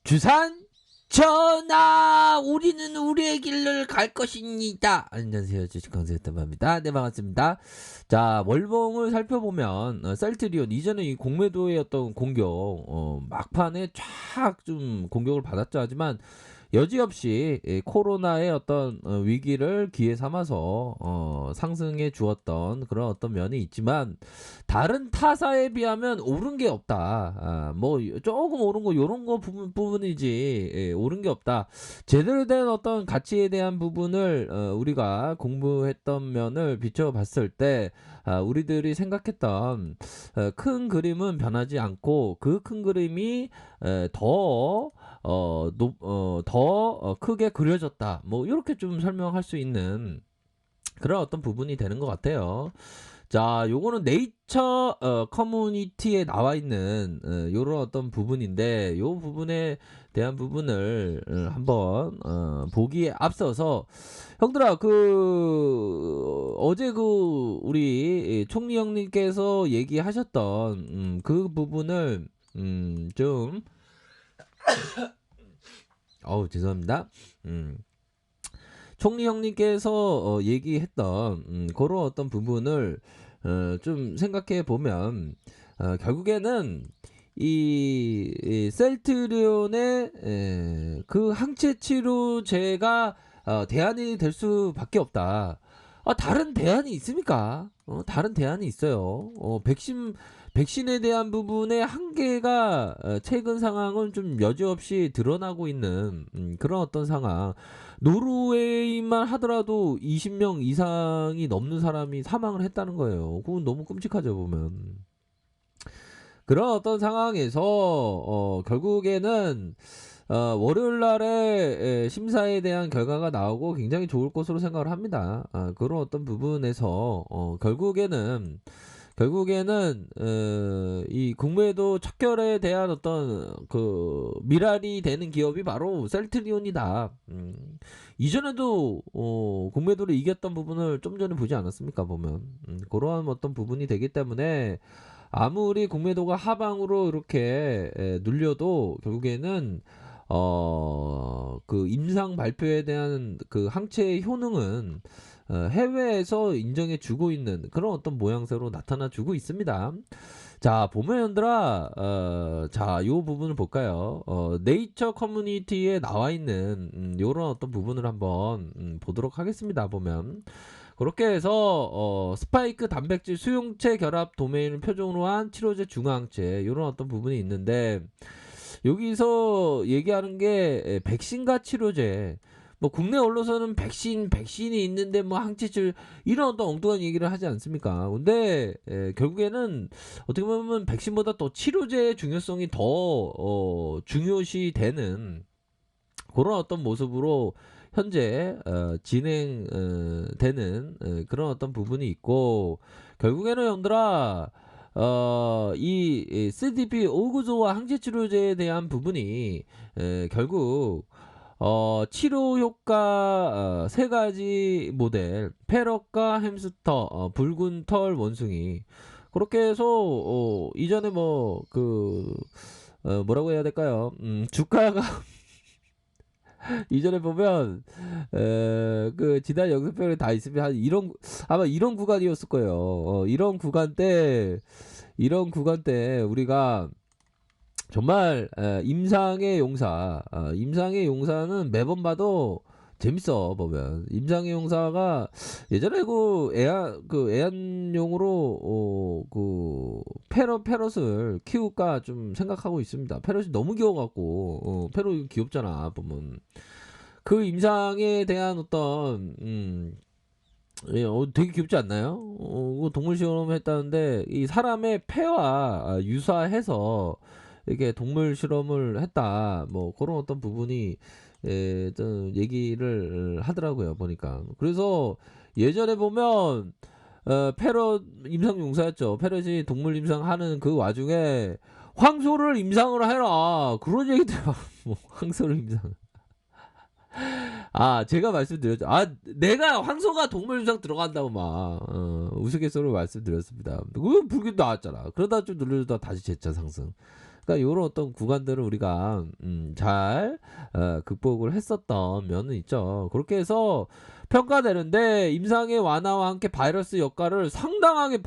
주산 전하 우리는 우리의 길을 갈 것입니다. 안녕하세요, 주식강세였답니다. 네, 반갑습니다. 자, 월봉을 살펴보면 셀트리온 이전에 이 공매도의 어떤 공격 막판에 쫙 좀 공격을 받았죠. 하지만 여지없이 코로나의 어떤 위기를 기회 삼아서 상승해 주었던 그런 어떤 면이 있지만, 다른 타사에 비하면 오른 게 없다. 뭐 조금 오른 거 요런 거 부분이지, 오른 게 없다. 제대로 된 어떤 가치에 대한 부분을 우리가 공부했던 면을 비춰봤을 때, 우리들이 생각했던 큰 그림은 변하지 않고, 그 큰 그림이 더 크게 그려졌다. 뭐 이렇게 좀 설명할 수 있는 그런 어떤 부분이 되는 것 같아요. 자, 요거는 네이처 커뮤니티에 나와 있는 요런 어떤 부분인데, 요 부분에 대한 부분을 한번 보기에 앞서서, 형들아, 어제 우리 총리 형님께서 얘기하셨던 그 부분을 좀 죄송합니다. 총리 형님께서 얘기했던 그런 어떤 부분을 좀 생각해 보면, 결국에는 이 셀트리온의 그 항체 치료제가 대안이 될 수밖에 없다. 다른 대안이 있습니까? 다른 대안이 있어요. 백신에 대한 부분의 한계가 최근 상황은 좀 여지없이 드러나고 있는 그런 어떤 상황. 노르웨이만 하더라도 20명 이상이 넘는 사람이 사망을 했다는 거예요. 그건 너무 끔찍하죠, 보면. 그런 어떤 상황에서 결국에는 월요일 날에 심사에 대한 결과가 나오고 굉장히 좋을 것으로 생각을 합니다. 그런 어떤 부분에서 결국에는 이 국무회도 척결에 대한 어떤 그 미랄이 되는 기업이 바로 셀트리온이다. 이전에도 국무회도를 이겼던 부분을 좀 전에 보지 않았습니까, 보면. 그러한 어떤 부분이 되기 때문에, 아무리 국매도가 하방으로 이렇게 눌려도 결국에는 그 임상 발표에 대한 그 항체의 효능은 해외에서 인정해 주고 있는 그런 어떤 모양새로 나타나 주고 있습니다. 자, 보면 현들아, 자, 요 부분을 볼까요? 네이처 커뮤니티에 나와 있는 요런 어떤 부분을 한번 보도록 하겠습니다. 보면 그렇게 해서 스파이크 단백질 수용체 결합 도메인을 표준으로 한 치료제 중화항체, 이런 어떤 부분이 있는데, 여기서 얘기하는 게 백신과 치료제. 뭐 국내 언론에서는 백신이 있는데 뭐 항체질, 이런 어떤 엉뚱한 얘기를 하지 않습니까? 근데 결국에는 어떻게 보면 백신보다 또 치료제의 중요성이 더 중요시 되는 그런 어떤 모습으로 현재 진행되는 그런 어떤 부분이 있고, 결국에는 형들아, 이 CDP 오구조와 항체 치료제에 대한 부분이 결국 치료 효과 세 가지 모델, 패럿과 햄스터, 붉은 털 원숭이, 그렇게 해서 이전에 뭐라고 해야 될까요? 주가가 이전에 보면 그 지난 영상편에 다 있으면 아마 이런 구간이었을 거예요. 이런 구간 때 우리가 정말 임상의 용사는 매번 봐도 재밌어, 보면. 임상의 용사가 예전에 애완용으로 패럿을 키울까 좀 생각하고 있습니다. 패럿이 너무 귀여워갖고, 패럿 귀엽잖아, 보면. 그 임상에 대한 어떤 되게 귀엽지 않나요? 동물 실험 했다는데, 이 사람의 폐와 유사해서 이렇게 동물 실험을 했다. 뭐 그런 어떤 부분이 좀 얘기를 하더라고요, 보니까. 그래서 예전에 보면 패럿 임상 용사였죠. 패럿이 동물 임상하는 그 와중에 황소를 임상을 해라, 그런 얘기들. 뭐 황소를 임상. 제가 말씀드렸죠. 내가 황소가 동물유상 들어간다고 막 우스갯소리로 말씀드렸습니다. 그 불균 나왔잖아. 그러다 좀 눌러주다 다시 재차 상승. 그러니까 요런 어떤 구간들을 우리가 잘 극복을 했었던 면은 있죠. 그렇게 해서 평가되는데 임상의 완화와 함께 바이러스 효과를 상당하게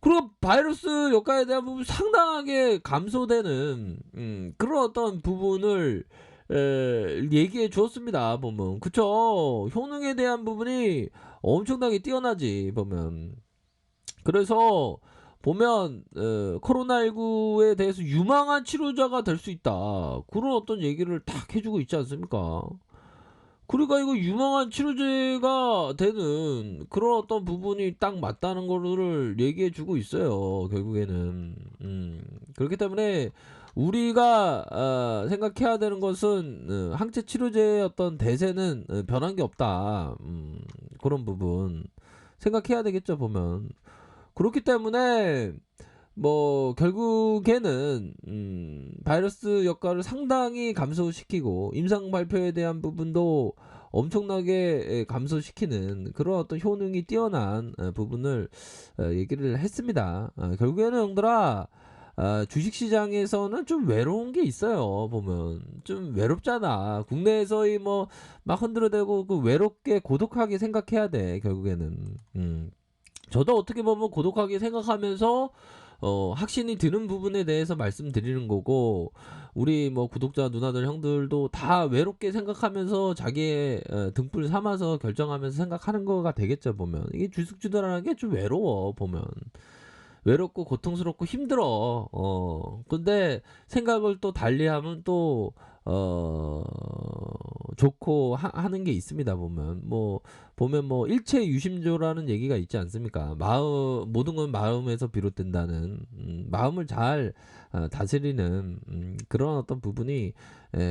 그리고 바이러스 효과에 대한 부분 상당하게 감소되는 그런 어떤 부분을 얘기해 주었습니다. 보면 그쵸. 효능에 대한 부분이 엄청나게 뛰어나지 보면. 그래서 보면 코로나19에 대해서 유망한 치료자가 될 수 있다. 그런 어떤 얘기를 딱 해 주고 있지 않습니까? 그러니까 이거 유망한 치료제가 되는 그런 어떤 부분이 딱 맞다는 거를 얘기해 주고 있어요, 결국에는. 그렇기 때문에 우리가 생각해야 되는 것은 항체 치료제의 어떤 대세는 변한 게 없다. 그런 부분 생각해야 되겠죠, 보면. 그렇기 때문에 뭐 결국에는 바이러스 효과를 상당히 감소시키고 임상 발표에 대한 부분도 엄청나게 감소시키는 그런 어떤 효능이 뛰어난 부분을 얘기를 했습니다. 결국에는 형들아, 주식시장에서는 좀 외로운 게 있어요. 보면 좀 외롭잖아. 국내에서의 뭐 막 흔들어대고 그 외롭게 고독하게 생각해야 돼. 결국에는. 저도 어떻게 보면 고독하게 생각하면서 확신이 드는 부분에 대해서 말씀드리는 거고, 우리 뭐 구독자 누나들 형들도 다 외롭게 생각하면서 자기의 등불 삼아서 결정하면서 생각하는 거가 되겠죠. 보면 이게 주식주다라는 게 좀 외로워. 보면 외롭고 고통스럽고 힘들어. 근데 생각을 또 달리하면 또 어 좋고 하는 게 있습니다. 보면 뭐 일체 유심조라는 얘기가 있지 않습니까? 마음 모든 건 마음에서 비롯된다는, 마음을 잘 다스리는 그런 어떤 부분이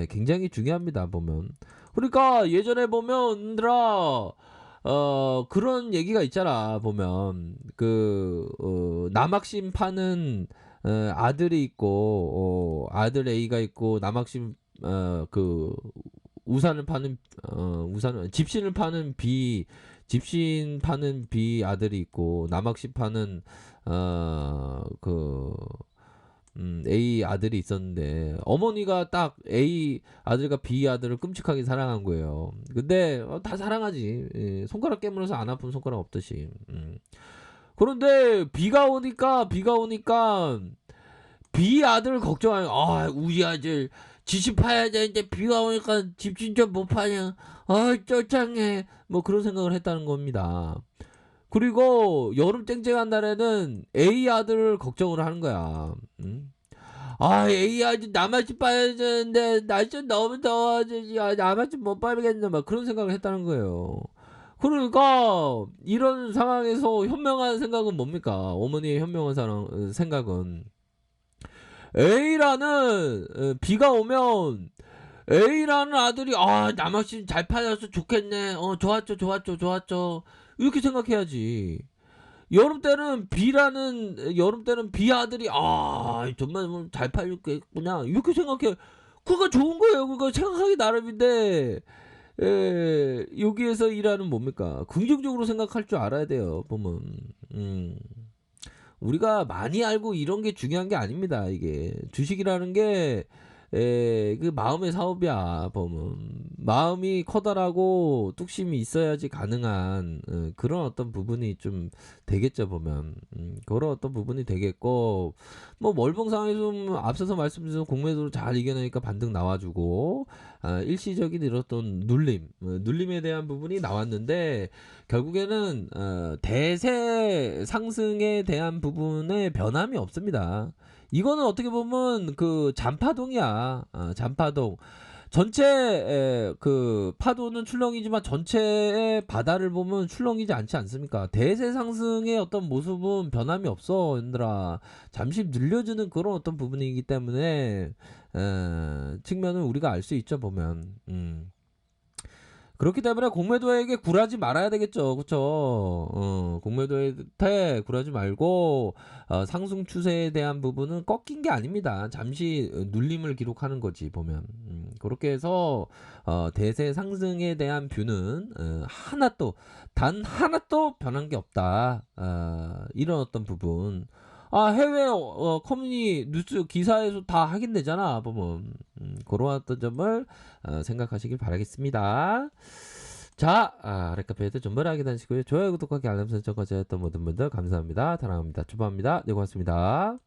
굉장히 중요합니다. 보면. 그러니까 예전에 보면 들아 그런 얘기가 있잖아. 보면 남학심 파는 아들이 있고, 아들 A가 있고, 남학심 우산을 파는 우산을 집신을 파는 집신 파는 B 아들이 있고, 남학심 파는 그 A 아들이 있었는데, 어머니가 딱 A 아들과 B 아들을 끔찍하게 사랑한 거예요. 근데 다 사랑하지. 예, 손가락 깨물어서 안 아픈 손가락 없듯이. 그런데 비가 오니까 B 아들 걱정하는, 우리 아들 지시 파야 되는데 비가 오니까 집신 좀 못 파냐. 쩌짱해. 뭐 그런 생각을 했다는 겁니다. 그리고 여름 쨍쨍한 날에는 A 아들을 걱정을 하는 거야. A 아들 남아집 봐야 되는데 날씨 너무 더워서 남아집 못 봐야겠네. 막 그런 생각을 했다는 거예요. 그러니까 이런 상황에서 현명한 생각은 뭡니까? 어머니의 현명한 생각은 A라는 비가 오면 A라는 아들이 남학신 잘 팔려서 좋겠네. 좋았죠. 이렇게 생각해야지. 여름 때는 B 아들이 정말 잘 팔렸겠구나 이렇게 생각해. 그거 좋은 거예요. 그거 생각하기 나름인데 여기에서 일하는 뭡니까? 긍정적으로 생각할 줄 알아야 돼요. 보면 우리가 많이 알고 이런 게 중요한 게 아닙니다. 이게 주식이라는 게 그 마음의 사업이야. 보면 마음이 커다라고 뚝심이 있어야지 가능한 그런 어떤 부분이 좀 되겠죠. 보면 그런 어떤 부분이 되겠고, 뭐 월봉 상황에서 좀 앞서서 말씀드린 공매도로 잘 이겨내니까 반등 나와주고, 일시적인 이런 어떤 눌림에 대한 부분이 나왔는데, 결국에는 대세 상승에 대한 부분에 변함이 없습니다. 이거는 어떻게 보면 그 잔파동이야. 잔파동. 그 파도는 출렁이지만 전체의 바다를 보면 출렁이지 않지 않습니까? 대세 상승의 어떤 모습은 변함이 없어, 얘들아. 잠시 늘려주는 그런 어떤 부분이기 때문에 측면을 우리가 알 수 있죠, 보면. 그렇기 때문에 공매도에게 굴하지 말아야 되겠죠. 그쵸? 공매도한테 굴하지 말고, 상승 추세에 대한 부분은 꺾인 게 아닙니다. 잠시 눌림을 기록하는 거지, 보면. 그렇게 해서, 대세 상승에 대한 뷰는, 단 하나도 변한 게 없다. 이런 어떤 부분. 해외 커뮤니 뉴스 기사에서 다 확인되잖아 보면. 그런 어떤 점을 생각하시길 바라겠습니다. 자, 레카페이트 정보를 하게 되시고요. 좋아요, 구독하기, 알람 설정까지 했던 모든 분들 감사합니다. 사랑합니다. 축복합니다. 네, 고맙습니다.